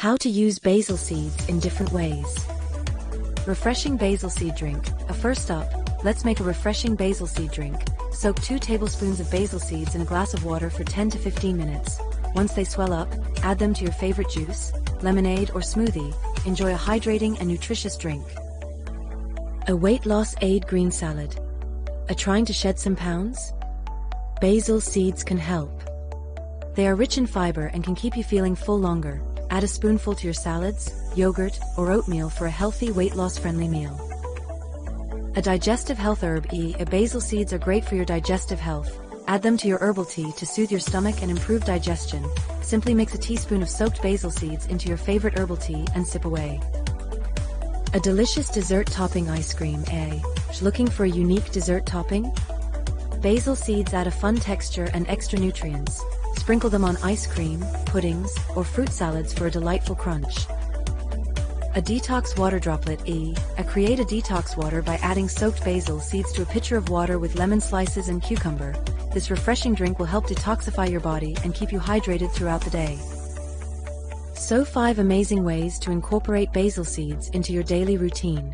How to use basil seeds in different ways. Refreshing basil seed drink. First up, let's make a refreshing basil seed drink. Soak 2 tablespoons of basil seeds in a glass of water for 10 to 15 minutes. Once they swell up, add them to your favorite juice, lemonade or smoothie. Enjoy a hydrating and nutritious drink. A weight loss aid green salad. Trying to shed some pounds? Basil seeds can help. They are rich in fiber and can keep you feeling full longer. Add a spoonful to your salads, yogurt, or oatmeal for a healthy weight loss friendly meal. A digestive health herb. Basil seeds are great for your digestive health. Add them to your herbal tea to soothe your stomach and improve digestion. Simply mix a teaspoon of soaked basil seeds into your favorite herbal tea and sip away. A delicious dessert topping. Ice cream. Looking for a unique dessert topping? Basil seeds add a fun texture and extra nutrients. Sprinkle them on ice cream, puddings, or fruit salads for a delightful crunch. A detox water droplet. Create a detox water by adding soaked basil seeds to a pitcher of water with lemon slices and cucumber. This refreshing drink will help detoxify your body and keep you hydrated throughout the day. So 5 amazing ways to incorporate basil seeds into your daily routine.